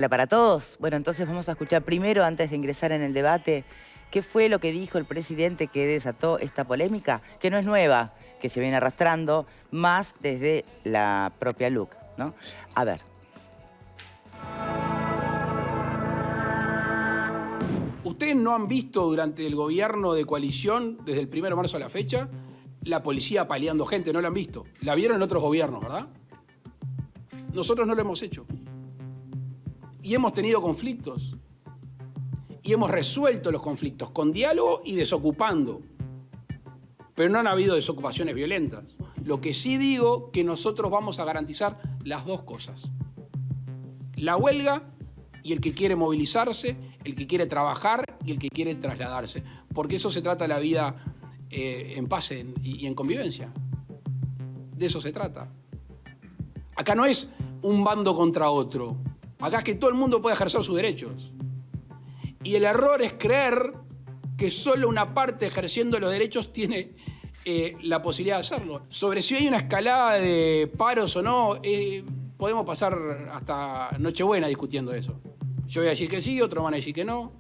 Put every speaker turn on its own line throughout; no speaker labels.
Para todos. Bueno, entonces vamos a escuchar primero, antes de ingresar en el debate, qué fue lo que dijo el presidente que desató esta polémica, que no es nueva, que se viene arrastrando más desde la propia LUC, ¿no? A ver.
¿Ustedes no han visto durante el gobierno de coalición, desde el 1 de marzo a la fecha, la policía apaleando gente? No la han visto. La vieron en otros gobiernos, ¿verdad? Nosotros no lo hemos hecho. Y hemos tenido conflictos. Y hemos resuelto los conflictos con diálogo y desocupando. Pero no han habido desocupaciones violentas. Lo que sí digo que nosotros vamos a garantizar las dos cosas. La huelga y el que quiere movilizarse, el que quiere trabajar y el que quiere trasladarse. Porque eso se trata la vida en paz y en convivencia. De eso se trata. Acá no es un bando contra otro. Acá es que todo el mundo puede ejercer sus derechos. Y el error es creer que solo una parte ejerciendo los derechos tiene la posibilidad de hacerlo. Sobre si hay una escalada de paros o no, podemos pasar hasta Nochebuena discutiendo eso. Yo voy a decir que sí, otros van a decir que no.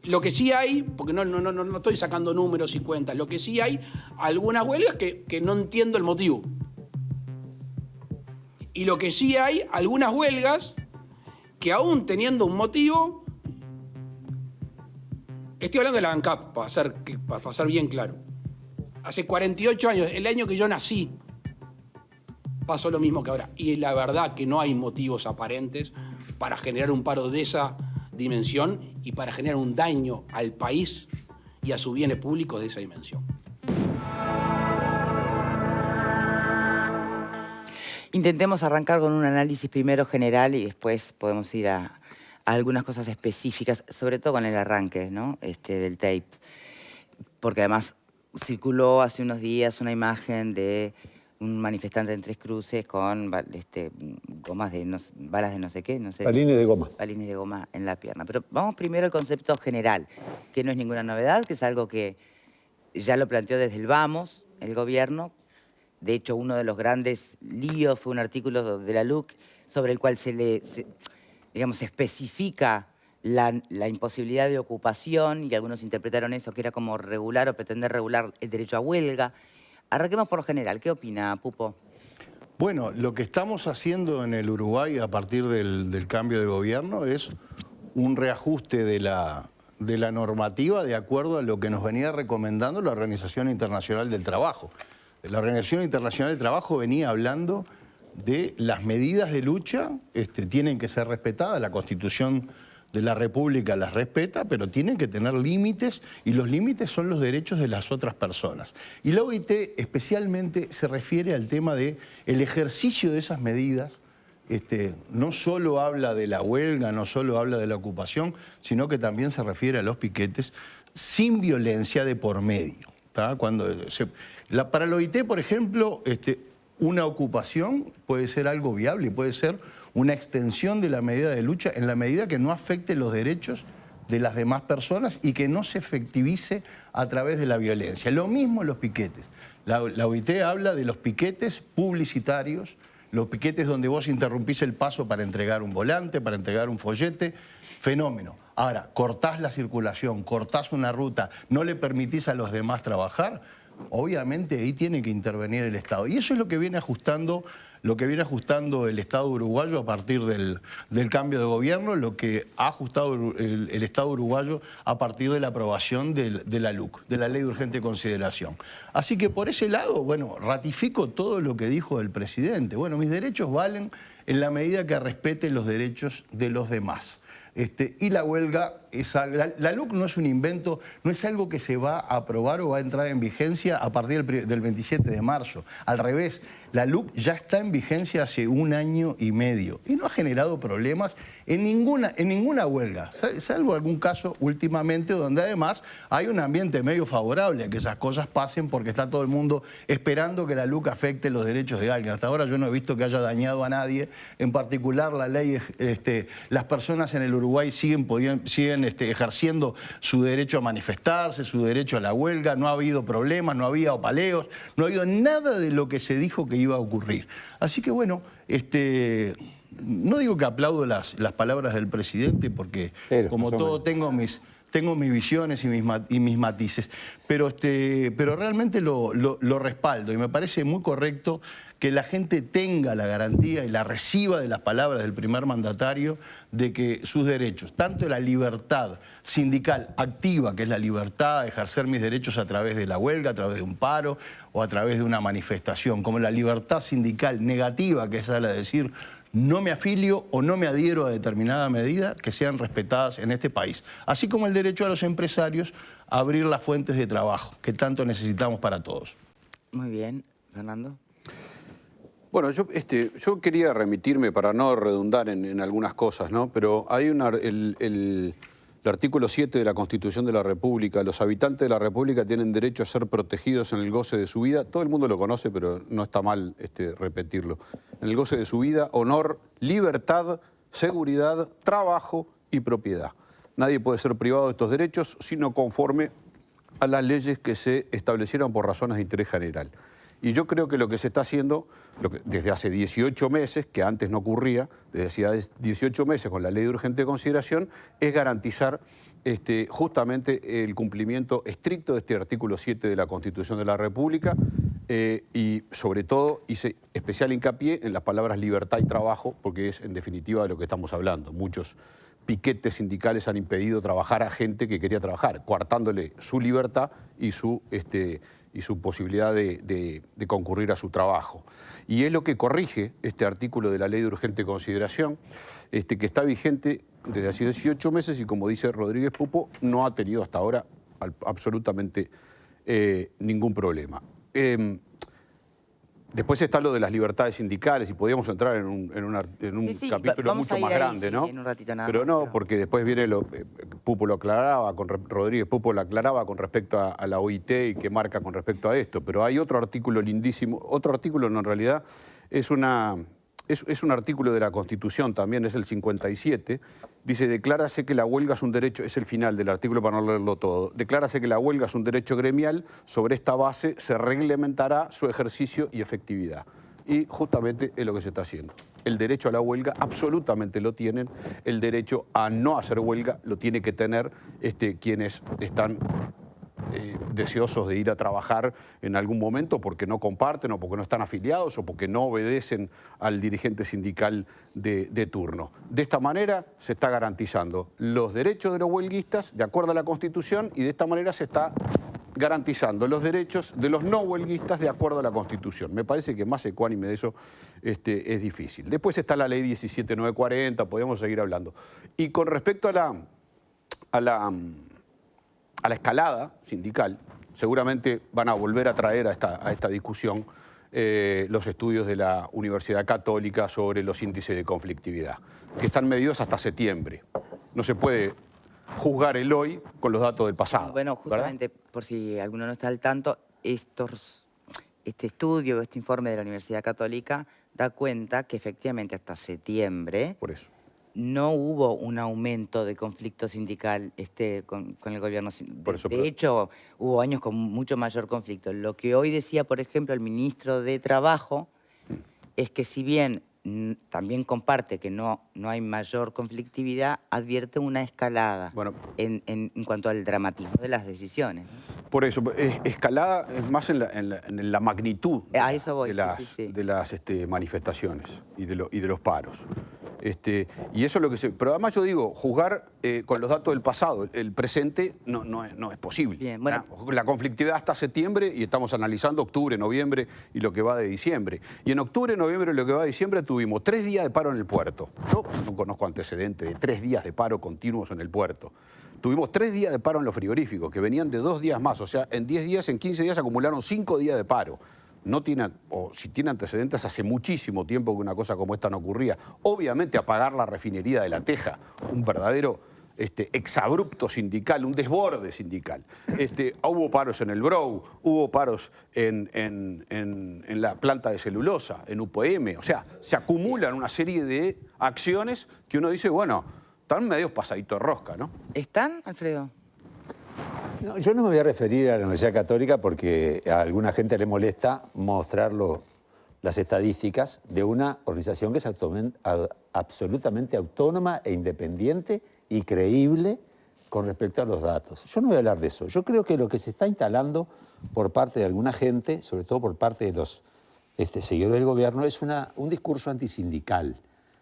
Lo que sí hay, porque no estoy sacando números y cuentas, lo que sí hay, algunas huelgas que no entiendo el motivo. Y lo que sí hay, algunas huelgas que aún teniendo un motivo, estoy hablando de la ANCAP, para ser bien claro. Hace 48 años, el año que yo nací, pasó lo mismo que ahora. Y la verdad que no hay motivos aparentes para generar un paro de esa dimensión y para generar un daño al país y a sus bienes públicos de esa dimensión.
Intentemos arrancar con un análisis primero general y después podemos ir a algunas cosas específicas, sobre todo con el arranque, ¿no? Del tape. Porque además circuló hace unos días una imagen de un manifestante en Tres Cruces con gomas de balas de no sé qué, no sé.
Balines de goma.
Balines de goma en la pierna. Pero vamos primero al concepto general, que no es ninguna novedad, que es algo que ya lo planteó desde el Vamos, el gobierno. De hecho, uno de los grandes líos fue un artículo de la LUC sobre el cual se especifica la imposibilidad de ocupación, y algunos interpretaron eso que era como regular o pretender regular el derecho a huelga. Arranquemos por lo general. ¿Qué opina, Pupo?
Bueno, lo que estamos haciendo en el Uruguay a partir del cambio de gobierno es un reajuste de la normativa de acuerdo a lo que nos venía recomendando la Organización Internacional del Trabajo. La Organización Internacional del Trabajo venía hablando de las medidas de lucha, tienen que ser respetadas, la Constitución de la República las respeta, pero tienen que tener límites, y los límites son los derechos de las otras personas. Y la OIT especialmente se refiere al tema del ejercicio de esas medidas. No solo habla de la huelga, no solo habla de la ocupación, sino que también se refiere a los piquetes sin violencia de por medio. Para la OIT, por ejemplo, una ocupación puede ser algo viable y puede ser una extensión de la medida de lucha en la medida que no afecte los derechos de las demás personas y que no se efectivice a través de la violencia. Lo mismo los piquetes. La OIT habla de los piquetes publicitarios, los piquetes donde vos interrumpís el paso para entregar un volante, para entregar un follete, fenómeno. Ahora, cortás la circulación, cortás una ruta, no le permitís a los demás trabajar, obviamente ahí tiene que intervenir el Estado. Y eso es lo que viene ajustando el Estado uruguayo a partir del cambio de gobierno, lo que ha ajustado el Estado uruguayo a partir de la aprobación de la LUC, de la Ley de Urgente Consideración. Así que por ese lado, bueno, ratifico todo lo que dijo el presidente. Bueno, mis derechos valen en la medida que respete los derechos de los demás. Y la huelga, la LUC no es un invento, no es algo que se va a aprobar o va a entrar en vigencia a partir del 27 de marzo. Al revés, la LUC ya está en vigencia hace 1 año y medio y no ha generado problemas en ninguna huelga, salvo algún caso últimamente donde además hay un ambiente medio favorable a que esas cosas pasen porque está todo el mundo esperando que la LUC afecte los derechos de alguien. Hasta ahora yo no he visto que haya dañado a nadie, en particular la ley, las personas en el Uruguay siguen ejerciendo su derecho a manifestarse, su derecho a la huelga, no ha habido problemas, no había opaleos, no ha habido nada de lo que se dijo que iba a ocurrir. Así que bueno, no digo que aplaudo las palabras del presidente, porque
Pero,
como todo tengo mis visiones y mis matices, pero realmente lo respaldo y me parece muy correcto que la gente tenga la garantía y la reciba de las palabras del primer mandatario de que sus derechos, tanto la libertad sindical activa, que es la libertad de ejercer mis derechos a través de la huelga, a través de un paro o a través de una manifestación, como la libertad sindical negativa, que es la de decir no me afilio o no me adhiero a determinada medida, que sean respetadas en este país. Así como el derecho a los empresarios a abrir las fuentes de trabajo, que tanto necesitamos para todos.
Muy bien. Fernando.
Bueno, yo quería remitirme para no redundar en algunas cosas, ¿no? Pero hay el artículo 7 de la Constitución de la República. Los habitantes de la República tienen derecho a ser protegidos en el goce de su vida. Todo el mundo lo conoce, pero no está mal repetirlo. En el goce de su vida, honor, libertad, seguridad, trabajo y propiedad. Nadie puede ser privado de estos derechos sino conforme a las leyes que se establecieron por razones de interés general. Y yo creo que lo que se está haciendo, desde hace 18 meses, que antes no ocurría, desde hace 18 meses con la ley de urgente consideración, es garantizar justamente el cumplimiento estricto de este artículo 7 de la Constitución de la República y sobre todo hice especial hincapié en las palabras libertad y trabajo, porque es en definitiva de lo que estamos hablando. Muchos piquetes sindicales han impedido trabajar a gente que quería trabajar, coartándole su libertad y su posibilidad de concurrir a su trabajo. Y es lo que corrige este artículo de la Ley de Urgente Consideración, que está vigente desde hace 18 meses y, como dice Rodríguez Pupo, no ha tenido hasta ahora absolutamente ningún problema. Después está lo de las libertades sindicales y podríamos entrar en un
Sí,
capítulo
vamos
mucho
a ir
más
ahí,
grande,
sí,
¿no?
en un ratito nada
Pero
más,
no,
pero-
porque después viene Pupo lo aclaraba, Rodríguez Pupo lo aclaraba con respecto a la OIT y que marca con respecto a esto. Pero hay otro artículo lindísimo, otro artículo no, en realidad es un artículo de la Constitución también, es el 57, dice, declárase que la huelga es un derecho, es el final del artículo para no leerlo todo, declárase que la huelga es un derecho gremial, sobre esta base se reglamentará su ejercicio y efectividad. Y justamente es lo que se está haciendo. El derecho a la huelga absolutamente lo tienen, el derecho a no hacer huelga lo tiene que tener quienes están deseosos de ir a trabajar en algún momento porque no comparten o porque no están afiliados o porque no obedecen al dirigente sindical de turno. De esta manera se está garantizando los derechos de los huelguistas de acuerdo a la Constitución y de esta manera se está garantizando los derechos de los no huelguistas de acuerdo a la Constitución. Me parece que más ecuánime de eso es difícil. Después está la ley 17940, podemos seguir hablando. Y con respecto a la escalada sindical, seguramente van a volver a traer a esta discusión los estudios de la Universidad Católica sobre los índices de conflictividad, que están medidos hasta septiembre. No se puede juzgar el hoy con los datos del pasado.
Bueno, justamente, por si alguno no está al tanto, este estudio, este informe de la Universidad Católica da cuenta que efectivamente hasta septiembre
Por eso.
no hubo un aumento de conflicto sindical con el gobierno.
Por eso,
De hecho, hubo años con mucho mayor conflicto. Lo que hoy decía, por ejemplo, el ministro de Trabajo es que si bien también comparte que no hay mayor conflictividad, advierte una escalada
Bueno.
en cuanto al dramatismo de las decisiones, ¿no?
Por eso, escalada es más en la magnitud
A eso voy,
de las manifestaciones y de los paros. Y eso es lo que se... Pero además yo digo, juzgar con los datos del pasado, el presente no es posible.
Bien, bueno.
La conflictividad hasta septiembre y estamos analizando octubre, noviembre y lo que va de diciembre. Y en octubre, noviembre y lo que va de diciembre tuvimos 3 días de paro en el puerto. Yo no conozco antecedentes de 3 días de paro continuos en el puerto. Tuvimos 3 días de paro en los frigoríficos, que venían de 2 días más. O sea, en 10 días, en 15 días acumularon 5 días de paro. No tiene, o si tiene antecedentes, hace muchísimo tiempo que una cosa como esta no ocurría. Obviamente apagar la refinería de La Teja, un verdadero exabrupto sindical, un desborde sindical. Hubo paros en el Brou, hubo paros en la planta de celulosa, en UPM. O sea, se acumulan una serie de acciones que uno dice, bueno, están medio pasaditos de rosca, ¿no?
¿Están, Alfredo?
No, yo no me voy a referir a la Universidad Católica porque a alguna gente le molesta mostrar las estadísticas de una organización que es absolutamente autónoma e independiente y creíble con respecto a los datos. Yo no voy a hablar de eso. Yo creo que lo que se está instalando por parte de alguna gente, sobre todo por parte de los seguidores del gobierno, es un discurso antisindical.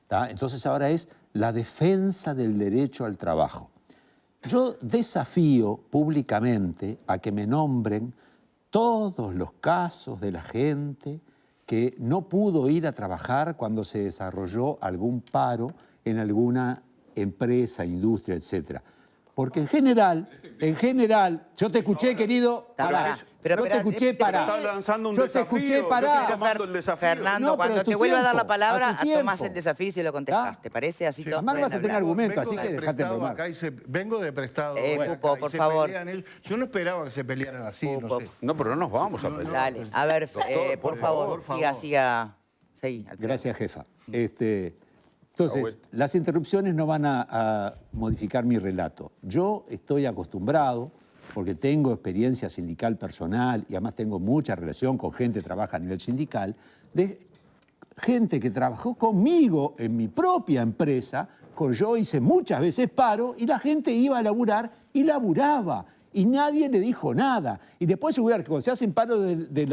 ¿Tá? Entonces ahora es la defensa del derecho al trabajo. Yo desafío públicamente a que me nombren todos los casos de la gente que no pudo ir a trabajar cuando se desarrolló algún paro en alguna empresa, industria, etcétera. Porque en general, yo te escuché, querido, pará.
Pero
Yo te escuché, pará.
Estás lanzando un
Yo te
desafío,
escuché,
yo
pará.
estoy tomando el desafío.
Fernando,
No, pero
cuando
a tu
te vuelva a dar la
tiempo,
palabra,
a tu tiempo.
tomás el desafío y se lo contestás.
¿Ah?
¿Te parece? Así todos
Además
pueden
vas a tener
hablar.
argumento,
Vengo
así
de
que dejate
prestado
bromar.
acá vengo de prestado.
Pupo,
acá y
por
se
favor.
pelean ellos. Yo no esperaba que se pelearan así,
Pupo.
no sé.
No, pero no nos vamos a pelear.
Dale, a ver,
Doctor,
por favor, siga. Seguí. Alfredo.
Gracias, jefa. Entonces, las interrupciones no van a modificar mi relato. Yo estoy acostumbrado, porque tengo experiencia sindical personal y además tengo mucha relación con gente que trabaja a nivel sindical, de gente que trabajó conmigo en mi propia empresa, yo hice muchas veces paro y la gente iba a laburar y laburaba y nadie le dijo nada. Y después asegurar que cuando se hacen paro de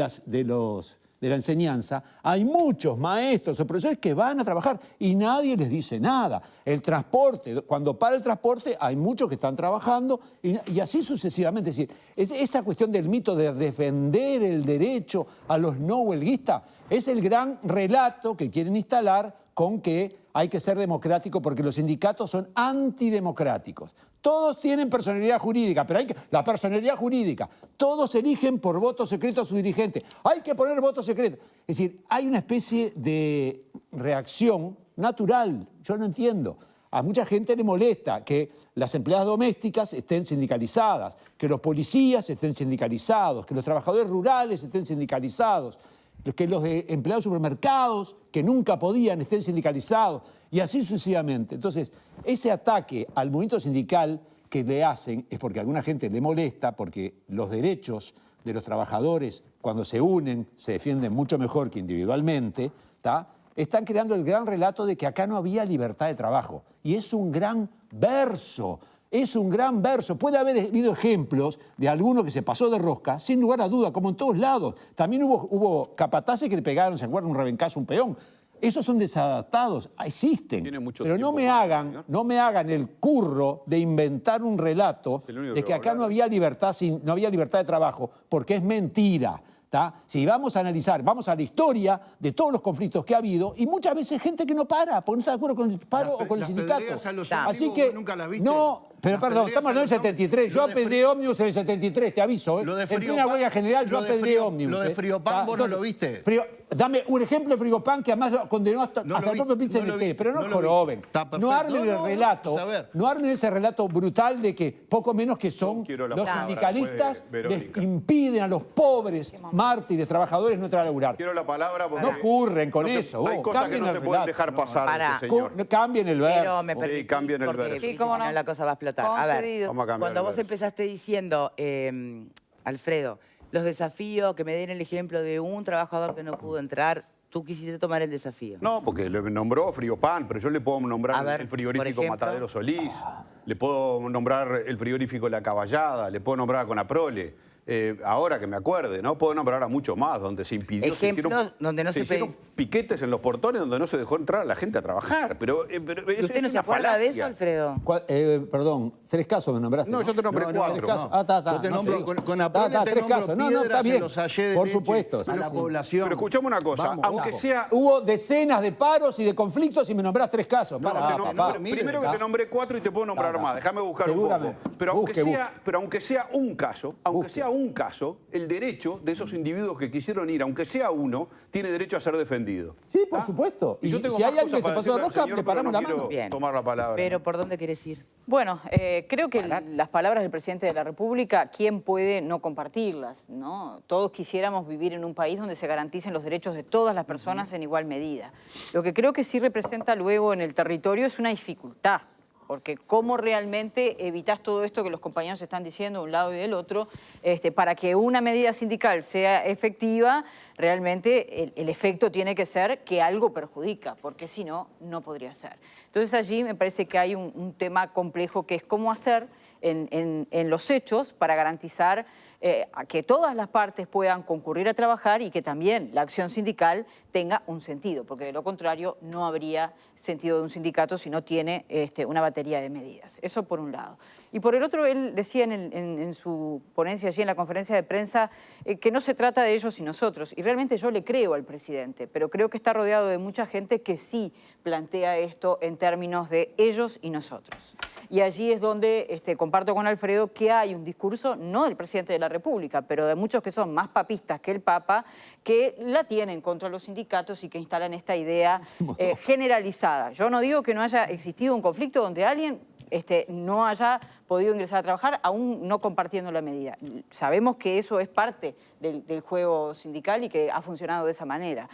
la enseñanza, hay muchos maestros o profesores que van a trabajar y nadie les dice nada. El transporte, cuando para el transporte, hay muchos que están trabajando y así sucesivamente. Es decir, esa cuestión del mito de defender el derecho a los no huelguistas es el gran relato que quieren instalar con que hay que ser democrático porque los sindicatos son antidemocráticos. Todos tienen personalidad jurídica, pero la personalidad jurídica, todos eligen por voto secreto a su dirigente. Hay que poner voto secreto. Es decir, hay una especie de reacción natural. Yo no entiendo. A mucha gente le molesta que las empleadas domésticas estén sindicalizadas, que los policías estén sindicalizados, que los trabajadores rurales estén sindicalizados, que los empleados de supermercados, que nunca podían, estén sindicalizados, y así sucesivamente. Entonces, ese ataque al movimiento sindical que le hacen es porque a alguna gente le molesta, porque los derechos de los trabajadores, cuando se unen, se defienden mucho mejor que individualmente, ¿tá? Están creando el gran relato de que acá no había libertad de trabajo. Y es un gran verso. Es un gran verso. Puede haber habido ejemplos de alguno que se pasó de rosca, sin lugar a duda, como en todos lados. También hubo capataces que le pegaron, ¿se acuerdan? Un rebencazo, un peón. Esos son desadaptados, existen. Pero no me hagan el curro de inventar un relato de que acá no había libertad de trabajo, porque es mentira. ¿Tá? Si vamos a analizar, vamos a la historia de todos los conflictos que ha habido y muchas veces gente que no para, porque no está de acuerdo con el paro o con el sindicato. Así que,
nunca las viste.
no, pero perdón, estamos hablando del 73. Yo apedreé ómnibus en el 73, te aviso. En plena huelga general yo apedreé ómnibus.
Lo de Friopan, vos no lo viste.
Dame un ejemplo de Frigopan que además lo condenó hasta el propio Pizza-NT, pero no joroben. No armen el relato, no armen ese relato brutal de que poco menos que son los sindicalistas les impiden a los pobres mártires, trabajadores no entrar a laburar.
Quiero la palabra porque
No ocurren con eso.
Hay cosas que no se pueden dejar pasar de este señor.
Cambien el verso.
Pero me permitís,
cambien el
porque
verso.
si no la cosa va a explotar. A ver,
Vamos a cambiar
cuando
el
vos
verso.
empezaste diciendo, Alfredo, los desafíos, que me den el ejemplo de un trabajador que no pudo entrar, tú quisiste tomar el desafío.
No, porque le nombró Friopan, pero yo le puedo
A
nombrar
ver,
el
por
frigorífico
ejemplo.
Matadero Solís, le puedo nombrar el frigorífico La Caballada, le puedo nombrar a Conaprole. Ahora que me acuerde, ¿no? Puedo nombrar a muchos más donde se impidió.
Ejemplos donde no se
hicieron piquetes en los portones donde no se dejó entrar a la gente a trabajar. Pero
¿Usted no se acuerda de eso, Alfredo?
Perdón, 3 casos me nombraste.
No, yo te nombré 4.
3 casos.
Yo te nombro con Aprole, te
3
nombro
casos. No,
piedras
está
en
bien.
los sallés de
Por
leche
supuesto.
a la población.
Pero escuchame una cosa,
Vamos,
aunque
vamos.
sea...
Hubo decenas de paros y de conflictos y me nombrás 3 casos.
Primero que te nombré 4 y te puedo nombrar más. Déjame buscar un
Seguramente.
poco. Pero aunque sea un caso, el derecho de esos individuos que quisieron ir, aunque sea uno, tiene derecho a ser defendido.
Sí, por supuesto. Y
yo tengo
si
más
hay alguien que
cosas
se
para
pasó de
decirle al
rosca,
señor,
le
pero
paramos
no
la mano.
quiero tomar la palabra.
Pero ¿por dónde querés ir?
Bueno, creo que las palabras del presidente de la República, ¿quién puede no compartirlas? ¿No? Todos quisiéramos vivir en un país donde se garanticen los derechos de todas las personas en igual medida. Lo que creo que sí representa luego en el territorio es una dificultad, porque cómo realmente evitas todo esto que los compañeros están diciendo de un lado y del otro, para que una medida sindical sea efectiva, realmente el efecto tiene que ser que algo perjudica, porque si no, no podría ser. Entonces allí me parece que hay un tema complejo que es cómo hacer en los hechos para garantizar a que todas las partes puedan concurrir a trabajar y que también la acción sindical tenga un sentido, porque de lo contrario no habría sentido de un sindicato si no tiene una batería de medidas. Eso por un lado. Y por el otro, él decía en su ponencia allí en la conferencia de prensa que no se trata de ellos y nosotros. Y realmente yo le creo al presidente, pero creo que está rodeado de mucha gente que sí plantea esto en términos de ellos y nosotros. Y allí es donde comparto con Alfredo que hay un discurso, no del presidente de la República, pero de muchos que son más papistas que el Papa, que la tienen contra los sindicatos y que instalan esta idea generalizada. Yo no digo que no haya existido un conflicto donde alguien no haya podido ingresar a trabajar, aún no compartiendo la medida. Sabemos que eso es parte del juego sindical y que ha funcionado de esa manera.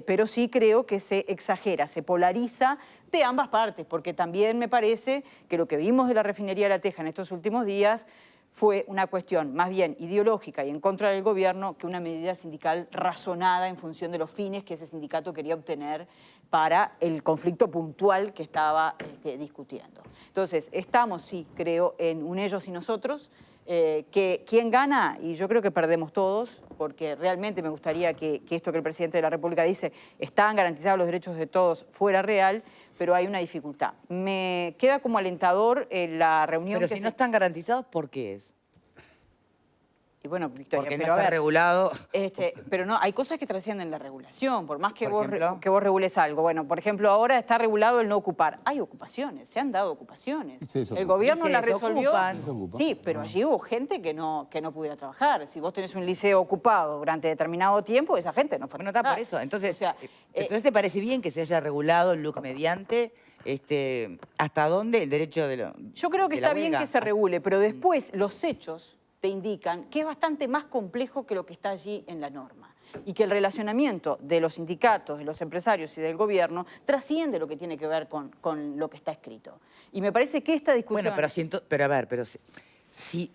Pero sí creo que se exagera, se polariza de ambas partes, porque también me parece que lo que vimos de la refinería de La Teja en estos últimos días fue una cuestión más bien ideológica y en contra del gobierno que una medida sindical razonada en función de los fines que ese sindicato quería obtener para el conflicto puntual que estaba discutiendo. Entonces, estamos, sí, creo, en un ellos y nosotros, que ¿quién gana? Y yo creo que perdemos todos, porque realmente me gustaría que esto que el presidente de la República dice, están garantizados los derechos de todos, fuera real, pero hay una dificultad. Me queda como alentador la reunión
Pero si no están garantizados, ¿por qué es?
Y bueno, Victoria,
Porque no
pero a
está
ver,
regulado.
pero no, hay cosas que trascienden la regulación, por más que
¿Por
vos,
ejemplo?
que vos regules algo. Bueno, por ejemplo, ahora está regulado el no ocupar. Hay ocupaciones, se han dado ocupaciones.
Se desocupan.
El gobierno
Se
las resolvió.
desocupan.
Sí, pero allí hubo gente que no pudiera trabajar. Si vos tenés un liceo ocupado durante determinado tiempo, esa gente no fue a
Bueno, está
trabajar.
por eso. Entonces,
O sea,
entonces ¿te parece bien que se haya regulado el LUC mediante hasta dónde el derecho de lo
yo creo que
de la
está bien
huelga?
que se regule, pero después los hechos te indican que es bastante más complejo que lo que está allí en la norma y que el relacionamiento de los sindicatos, de los empresarios y del gobierno trasciende lo que tiene que ver con lo que está escrito. Y me parece que esta discusión...
Bueno, pero a ver, si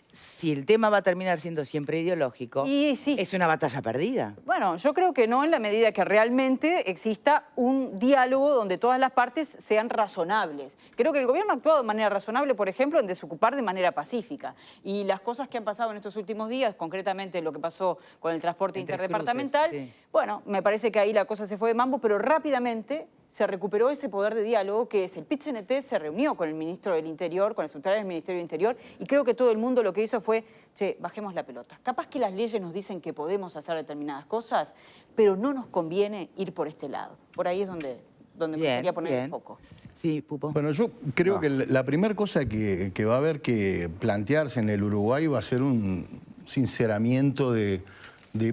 el tema va a terminar siendo siempre ideológico,
Y sí.
es una batalla perdida.
Bueno, yo creo que no en la medida que realmente exista un diálogo donde todas las partes sean razonables. Creo que el gobierno ha actuado de manera razonable, por ejemplo, en desocupar de manera pacífica. Y las cosas que han pasado en estos últimos días, concretamente lo que pasó con el transporte
En Tres
interdepartamental,
Cruces, sí.
bueno, me parece que ahí la cosa se fue de mambo, pero rápidamente se recuperó ese poder de diálogo que es el PIT-CNT se reunió con el ministro del Interior, con el secretario del Ministerio del Interior, y creo que todo el mundo lo que hizo fue, che, bajemos la pelota. Capaz que las leyes nos dicen que podemos hacer determinadas cosas, pero no nos conviene ir por este lado. Por ahí es donde me gustaría poner el foco.
Sí, Pupo.
Bueno, yo creo que la primera cosa que va a haber que plantearse en el Uruguay va a ser un sinceramiento de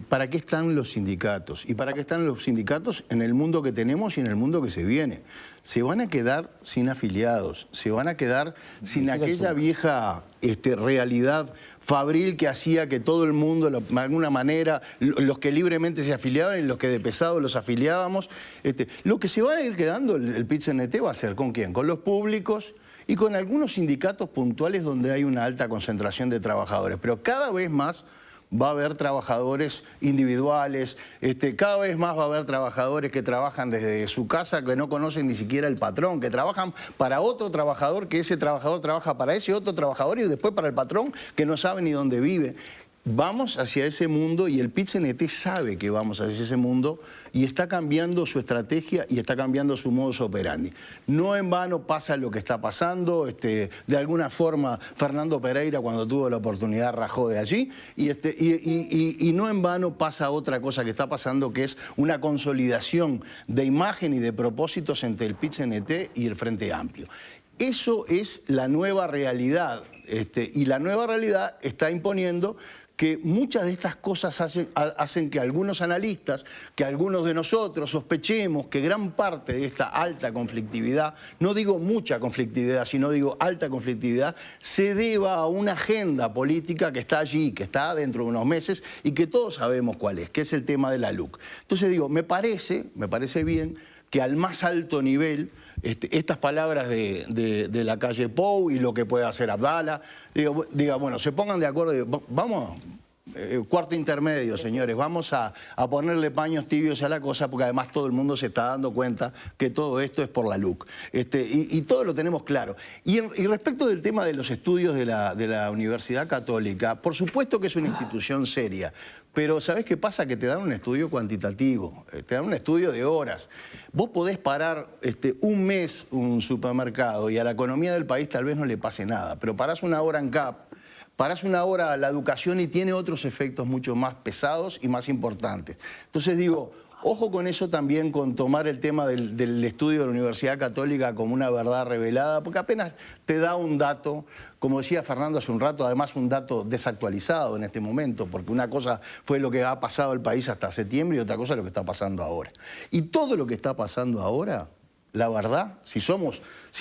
para qué están los sindicatos. ¿Y para qué están los sindicatos en el mundo que tenemos y en el mundo que se viene? Se van a quedar sin afiliados, se van a quedar sin aquella vieja realidad fabril que hacía que todo el mundo, de alguna manera, los que libremente se afiliaban y los que de pesado los afiliábamos. Lo que se va a ir quedando el PIT-CNT va a ser ¿con quién? Con los públicos y con algunos sindicatos puntuales donde hay una alta concentración de trabajadores. Pero cada vez más va a haber trabajadores individuales, cada vez más va a haber trabajadores que trabajan desde su casa, que no conocen ni siquiera el patrón, que trabajan para otro trabajador, que ese trabajador trabaja para ese otro trabajador y después para el patrón que no sabe ni dónde vive. Vamos hacia ese mundo y el PIT-CNT sabe que vamos hacia ese mundo y está cambiando su estrategia y está cambiando su modus operandi. No en vano pasa lo que está pasando, de alguna forma Fernando Pereira cuando tuvo la oportunidad rajó de allí y no en vano pasa otra cosa que está pasando que es una consolidación de imagen y de propósitos entre el PIT-CNT y el Frente Amplio. Eso es la nueva realidad y la nueva realidad está imponiendo que muchas de estas cosas hacen que algunos analistas, que algunos de nosotros sospechemos que gran parte de esta alta conflictividad, no digo mucha conflictividad, sino digo alta conflictividad, se deba a una agenda política que está allí, que está dentro de unos meses y que todos sabemos cuál es, que es el tema de la LUC. Entonces digo, me parece bien que al más alto nivel estas palabras de la calle Pou y lo que puede hacer Abdala. Diga, bueno, se pongan de acuerdo, vamos, cuarto intermedio, señores, vamos a ponerle paños tibios a la cosa, porque además todo el mundo se está dando cuenta que todo esto es por la LUC. Y todo lo tenemos claro. Y respecto del tema de los estudios de la Universidad Católica, por supuesto que es una institución seria, pero ¿sabés qué pasa? Que te dan un estudio cuantitativo, te dan un estudio de horas. Vos podés parar un mes un supermercado y a la economía del país tal vez no le pase nada, pero parás una hora en CAP, parás una hora a la educación y tiene otros efectos mucho más pesados y más importantes. Entonces digo, ojo con eso también, con tomar el tema del estudio de la Universidad Católica como una verdad revelada, porque apenas te da un dato, como decía Fernando hace un rato, además un dato desactualizado en este momento, porque una cosa fue lo que ha pasado el país hasta septiembre y otra cosa es lo que está pasando ahora. Y todo lo que está pasando ahora, la verdad, si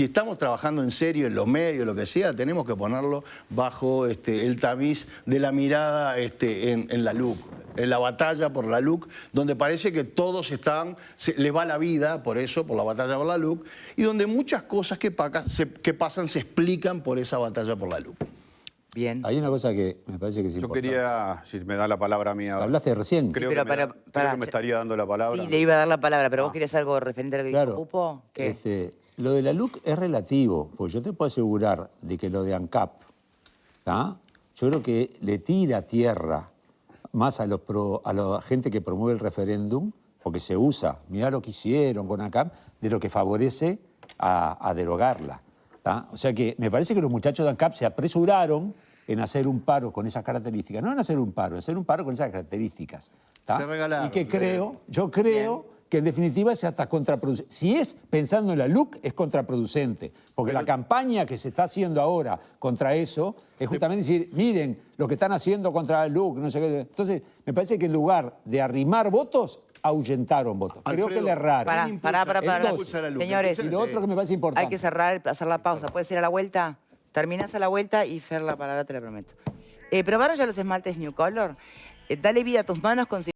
estamos trabajando en serio en los medios, lo que sea, tenemos que ponerlo bajo el tamiz de la mirada en la LUC, en la batalla por la LUC, donde parece que todos les va la vida por eso, por la batalla por la LUC, y donde muchas cosas que pasan se explican por esa batalla por la LUC.
Bien.
Hay una cosa que me parece que es
Yo
importante.
quería, si me da la palabra a mí ahora.
Hablaste recién.
Creo,
pero
que, creo que me estaría dando la palabra.
Sí, le iba a dar la palabra, pero vos querías algo referente a lo que dijo Pupo. ¿Qué?
Lo de la LUC es relativo, porque yo te puedo asegurar de que lo de ANCAP, yo creo que le tira tierra más a la gente que promueve el referéndum, porque se usa, mirá lo que hicieron con ANCAP, de lo que favorece a derogarla. O sea que me parece que los muchachos de ANCAP se apresuraron en hacer un paro con esas características. No en hacer un paro con esas características.
Se regalaron.
Y que yo creo que en definitiva es hasta contraproducente. Si es pensando en la LUC, es contraproducente. Porque la campaña que se está haciendo ahora contra eso es justamente decir, miren lo que están haciendo contra la LUC, no sé qué. Entonces, me parece que en lugar de arrimar votos, ahuyentaron votos. Creo que le erraron.
Pará.
Entonces,
Señores,
y lo otro que me parece importante.
hay que hacer la pausa. ¿Puedes ir a la vuelta? Terminás a la vuelta y Fer la palabra, te la prometo. ¿Probaron ya los esmaltes New Color? Dale vida a tus manos con